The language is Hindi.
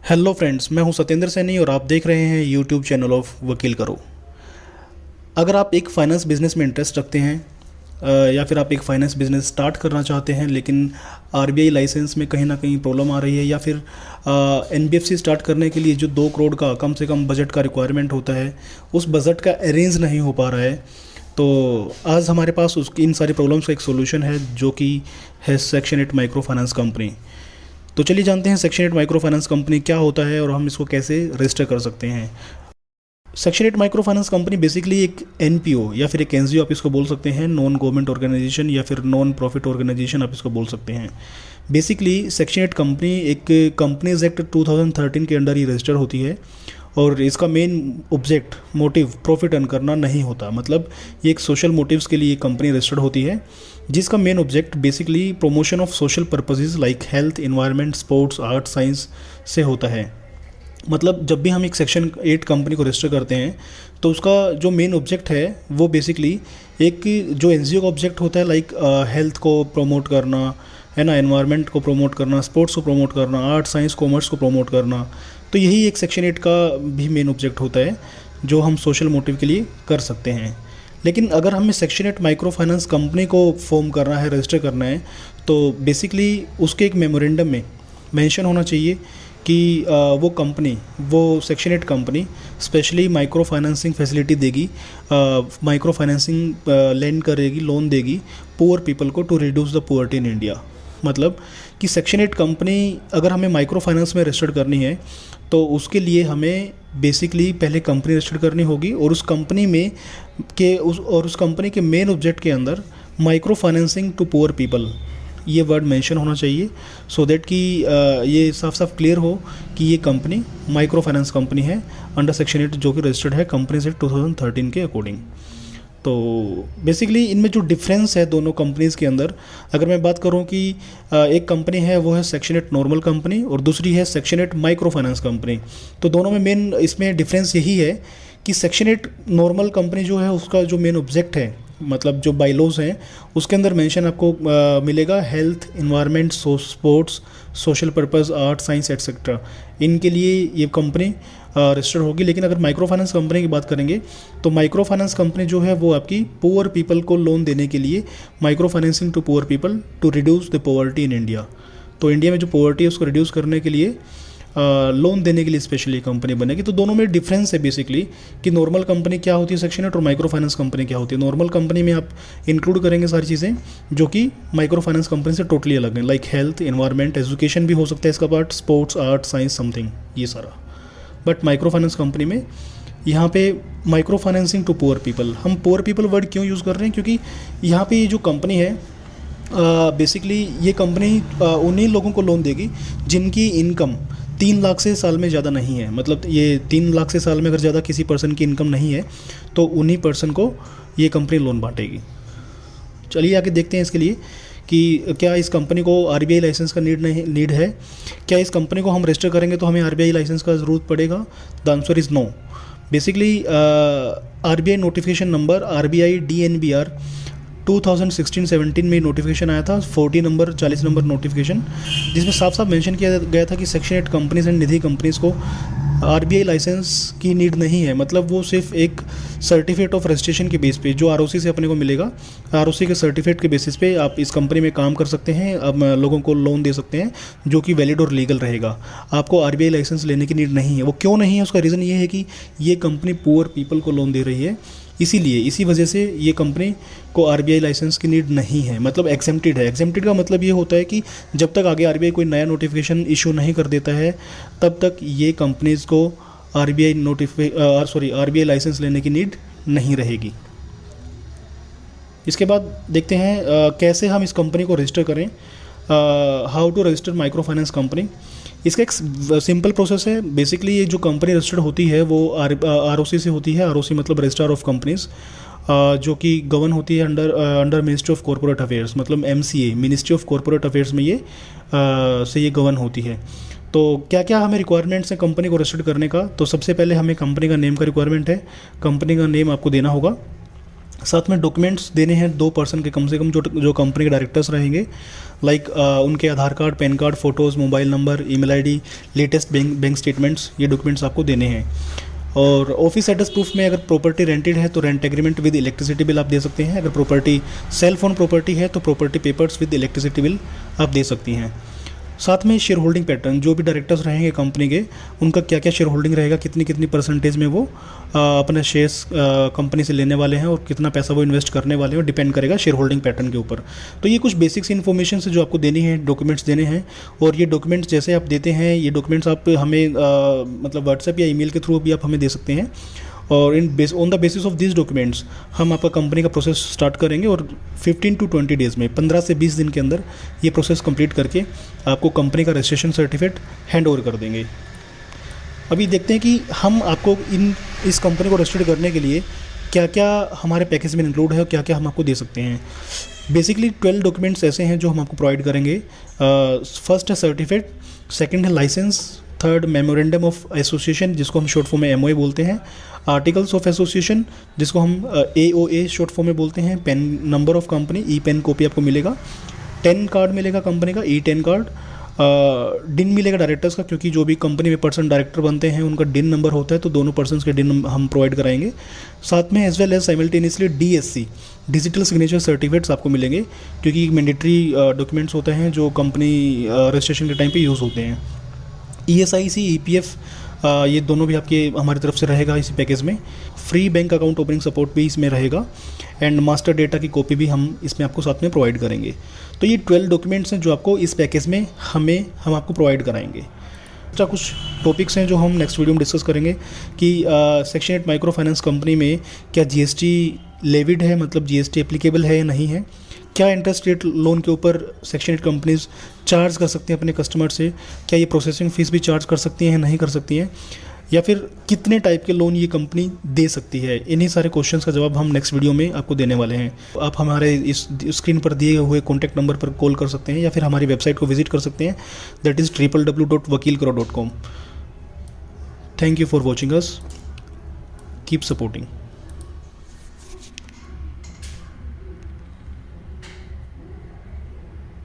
हेलो फ्रेंड्स, मैं हूं सत्येंद्र सैनी और आप देख रहे हैं यूट्यूब चैनल ऑफ वकील करो। अगर आप एक फ़ाइनेंस बिजनेस में इंटरेस्ट रखते हैं या फिर आप एक फ़ाइनेंस बिजनेस स्टार्ट करना चाहते हैं लेकिन आरबीआई लाइसेंस में कहीं ना कहीं प्रॉब्लम आ रही है, या फिर एनबीएफसी स्टार्ट करने के लिए जो 2 करोड़ का कम से कम बजट का रिक्वायरमेंट होता है उस बजट का अरेंज नहीं हो पा रहा है, तो आज हमारे पास उसकी इन सारी प्रॉब्लम्स का एक सोल्यूशन है जो कि है सेक्शन 8 माइक्रो फाइनेंस कंपनी। तो चलिए जानते हैं सेक्शन 8 माइक्रो फाइनेंस कंपनी क्या होता है और हम इसको कैसे रजिस्टर कर सकते हैं। Section 8 micro finance company basically एक एनपीओ या फिर एक एनजीओ आप इसको बोल सकते हैं, नॉन गवर्नमेंट ऑर्गेनाइजेशन या फिर नॉन प्रॉफिट ऑर्गेनाइजेशन आप इसको बोल सकते हैं। बेसिकली सेक्शन 8 कंपनी एक कंपनीज एक्ट 2013 के अंडर ही रजिस्टर होती है और इसका main object motive profit earn करना नहीं होता। मतलब ये एक सोशल मोटिव्स के लिए कंपनी रजिस्टर्ड होती है जिसका main object basically promotion of social purposes like health, environment, sports, art, science से होता है। मतलब जब भी हम एक सेक्शन 8 कंपनी को रजिस्टर करते हैं तो उसका जो मेन ऑब्जेक्ट है वो बेसिकली एक जो एनजीओ का ऑब्जेक्ट होता है लाइक हेल्थ को प्रमोट करना है ना, एनवायरनमेंट को प्रमोट करना, स्पोर्ट्स को प्रमोट करना, आर्ट, साइंस, कॉमर्स को प्रमोट करना, तो यही एक सेक्शन 8 का भी मेन ऑब्जेक्ट होता है जो हम सोशल मोटिव के लिए कर सकते हैं। लेकिन अगर हमें सेक्शन 8 माइक्रो फाइनेंस कंपनी को फॉर्म करना है, रजिस्टर करना है, तो बेसिकली उसके एक मेमोरेंडम में मेंशन होना चाहिए कि वो कंपनी, वो section 8 company specially micro financing facility देगी, माइक्रो फाइनेंसिंग लेंड करेगी, लोन देगी पुअर पीपल को to reduce the poverty in India. मतलब कि सेक्शन 8 कंपनी अगर हमें माइक्रो फाइनेंस में रजिस्टर करनी है तो उसके लिए हमें बेसिकली पहले कंपनी रजिस्टर करनी होगी और उस कंपनी में उस कंपनी के मेन ऑब्जेक्ट के अंदर micro financing to poor people ये वर्ड मेंशन होना चाहिए, सो दैट कि ये साफ साफ क्लियर हो कि ये कंपनी माइक्रो फाइनेंस कंपनी है अंडर सेक्शन 8 जो कि रजिस्टर्ड है कंपनीज एक्ट 2013 के अकॉर्डिंग। तो बेसिकली इनमें जो डिफरेंस है दोनों कंपनीज़ के अंदर, अगर मैं बात करूं कि एक कंपनी है वो है सेक्शन 8 नॉर्मल कंपनी और दूसरी है सेक्शन 8 माइक्रो फाइनेंस कंपनी, तो दोनों में मेन इसमें डिफरेंस यही है कि सेक्शन 8 नॉर्मल कंपनी जो है उसका जो मेन ऑब्जेक्ट है, मतलब जो बाइलॉज हैं उसके अंदर मेंशन आपको मिलेगा health, environment, sports, social purpose, art, science etcetera, इनके लिए ये कंपनी रजिस्टर्ड होगी। लेकिन अगर माइक्रो फाइनेंस कंपनी की बात करेंगे तो माइक्रो फाइनेंस कंपनी जो है वो आपकी पुअर पीपल को लोन देने के लिए, micro financing to poor people to reduce the poverty in India, तो इंडिया में जो पॉवर्टी है उसको रिड्यूस करने के लिए लोन देने के लिए स्पेशली कंपनी बनेगी। तो दोनों में डिफरेंस है बेसिकली कि नॉर्मल कंपनी क्या होती है सेक्शन 8 और माइक्रो फाइनेंस कंपनी क्या होती है। नॉर्मल कंपनी में आप इंक्लूड करेंगे सारी चीज़ें जो कि माइक्रो फाइनेंस कंपनी से टोटली अलग हैं, लाइक हेल्थ, एनवायरनमेंट, एजुकेशन भी हो सकता है इसका part, sports, art, science, something, ये सारा। बट माइक्रो फाइनेंस कंपनी में यहाँ पे micro financing to poor people, हम पुअर पीपल वर्ड क्यों यूज़ कर रहे हैं क्योंकि यहाँ पे ये जो कंपनी है बेसिकली ये कंपनी उन्हीं लोगों को लोन देगी जिनकी इनकम 3 लाख से साल में ज़्यादा नहीं है। मतलब ये 3 लाख से साल में अगर ज़्यादा किसी पर्सन की इनकम नहीं है तो उन्हीं पर्सन को ये कंपनी लोन बांटेगी। चलिए आगे देखते हैं इसके लिए कि क्या इस कंपनी को आरबीआई लाइसेंस का नीड है। क्या इस कंपनी को हम रजिस्टर करेंगे तो हमें आरबीआई लाइसेंस का ज़रूरत पड़ेगा? The answer is no. Basically RBI notification number RBI DNBR 2016-17 में नोटिफिकेशन आया था, 40 नंबर नोटिफिकेशन, जिसमें साफ साफ मेंशन किया गया था कि section 8 companies and Nidhi companies को आरबीआई लाइसेंस की नीड नहीं है। मतलब वो सिर्फ एक सर्टिफिकेट ऑफ रजिस्ट्रेशन के बेस पे जो आरओसी से अपने को मिलेगा, आरओसी के सर्टिफिकेट के बेसिस पे आप इस कंपनी में काम कर सकते हैं, अब लोगों को लोन दे सकते हैं जो कि वैलिड और लीगल रहेगा। आपको आरबीआई लाइसेंस लेने की नीड नहीं है। वो क्यों नहीं है उसका रीज़न ये है कि ये कंपनी पुअर पीपल को लोन दे रही है, इसीलिए इसी वजह से ये कंपनी को आरबीआई लाइसेंस की नीड नहीं है। मतलब एग्जेम्प्टेड है। एग्जेम्प्टेड का मतलब ये होता है कि जब तक आगे आरबीआई कोई नया नोटिफिकेशन इशू नहीं कर देता है तब तक ये कंपनीज़ को आरबीआई लाइसेंस लेने की नीड नहीं रहेगी। इसके बाद देखते हैं कैसे हम इस कंपनी को रजिस्टर करें, how to register micro finance company. इसका एक सिंपल प्रोसेस है। बेसिकली ये जो कंपनी रजिस्टर्ड होती है वो आरओसी से होती है। आरओसी मतलब रजिस्ट्रार ऑफ कंपनीज, जो कि गवर्न होती है under ministry of corporate affairs, मतलब MCA, ministry of corporate affairs में ये गवर्न होती है। तो क्या क्या हमें रिक्वायरमेंट्स हैं कंपनी को रजिस्टर्ड करने का? तो सबसे पहले हमें कंपनी का नेम का रिक्वायरमेंट है। कंपनी का नेम आपको देना होगा। साथ में डॉक्यूमेंट्स देने हैं 2 पर्सन के कम से कम, जो कंपनी के डायरेक्टर्स रहेंगे, लाइक उनके Aadhaar card, PAN card, photos, mobile number, email ID, latest bank statements, ये डॉक्यूमेंट्स आपको देने हैं। और ऑफिस एड्रेस प्रूफ में अगर प्रॉपर्टी रेंटेड है तो rent agreement with electricity bill आप दे सकते हैं। अगर प्रॉपर्टी सेल फोन प्रॉपर्टी है तो property papers with electricity bill आप दे सकती हैं। साथ में शेयर होल्डिंग पैटर्न, जो भी डायरेक्टर्स रहेंगे कंपनी के, उनका क्या क्या शेयर होल्डिंग रहेगा, कितनी कितनी परसेंटेज में वो अपने शेयर्स कंपनी से लेने वाले हैं और कितना पैसा वो इन्वेस्ट करने वाले हैं, और डिपेंड करेगा शेयर होल्डिंग पैटर्न के ऊपर। तो ये कुछ बेसिक्स इन्फॉर्मेशन है जो आपको देनी है, डॉक्यूमेंट्स देने हैं। और ये डॉक्यूमेंट्स जैसे आप देते हैं, ये डॉक्यूमेंट्स आप हमें मतलब व्हाट्सएप या ईमेल के थ्रू भी आप हमें दे सकते हैं। और on the basis of this documents हम आपका कंपनी का प्रोसेस स्टार्ट करेंगे, और 15 to 20 डेज़ में, 15 से 20 दिन के अंदर ये प्रोसेस कंप्लीट करके आपको कंपनी का रजिस्ट्रेशन सर्टिफिकेट हैंड ओवर कर देंगे। अभी देखते हैं कि हम आपको इस कंपनी को रजिस्टर्ड करने के लिए क्या क्या हमारे पैकेज में इंक्लूड है और क्या क्या हम आपको दे सकते हैं। बेसिकली 12 डॉक्यूमेंट्स ऐसे हैं जो हम आपको प्रोवाइड करेंगे। फर्स्ट है सर्टिफिकेट, सेकंड है license, third memorandum of association जिसको हम शॉर्ट फॉर्म में एमओए बोलते हैं, आर्टिकल्स ऑफ एसोसिएशन जिसको हम एओए शॉर्ट फॉर्म में बोलते हैं, PAN number of company, E PAN copy आपको मिलेगा, 10 कार्ड मिलेगा कंपनी का, ई 10 कार्ड, डिन मिलेगा डायरेक्टर्स का, क्योंकि जो भी कंपनी में पर्सन डायरेक्टर बनते हैं उनका डिन नंबर होता है, तो दोनों पर्सन्स के डिन हम प्रोवाइड कराएंगे। साथ में as well as simultaneously DSC digital signature certificates आपको मिलेंगे, क्योंकि मैंडेटरी डॉक्यूमेंट्स होते हैं जो कंपनी रजिस्ट्रेशन के टाइम पे यूज़ होते हैं। ESIC, EPF ये दोनों भी आपके हमारी तरफ से रहेगा इसी पैकेज में। Free bank account opening support भी इसमें रहेगा, एंड मास्टर डेटा की कॉपी भी हम इसमें आपको साथ में प्रोवाइड करेंगे। तो ये 12 डॉक्यूमेंट्स हैं जो आपको इस पैकेज में हम आपको प्रोवाइड कराएंगे। अच्छा, कुछ टॉपिक्स हैं जो हम नेक्स्ट वीडियो में डिस्कस करेंगे कि सेक्शन 8 माइक्रो फाइनेंस कंपनी में क्या GST लेविड है, मतलब GST एप्लीकेबल है या नहीं है, क्या इंटरेस्ट रेट लोन के ऊपर सेक्शन 8 कंपनीज चार्ज कर सकती हैं अपने कस्टमर से, क्या ये प्रोसेसिंग फ़ीस भी चार्ज कर सकती हैं, नहीं कर सकती हैं, या फिर कितने टाइप के लोन ये कंपनी दे सकती है। इन्हीं सारे क्वेश्चंस का जवाब हम नेक्स्ट वीडियो में आपको देने वाले हैं। आप हमारे इस स्क्रीन पर दिए हुए कॉन्टैक्ट नंबर पर कॉल कर सकते हैं या फिर हमारी वेबसाइट को विजिट कर सकते हैं, that is www.vakilkaro.com। Thank you for watching us, keep supporting.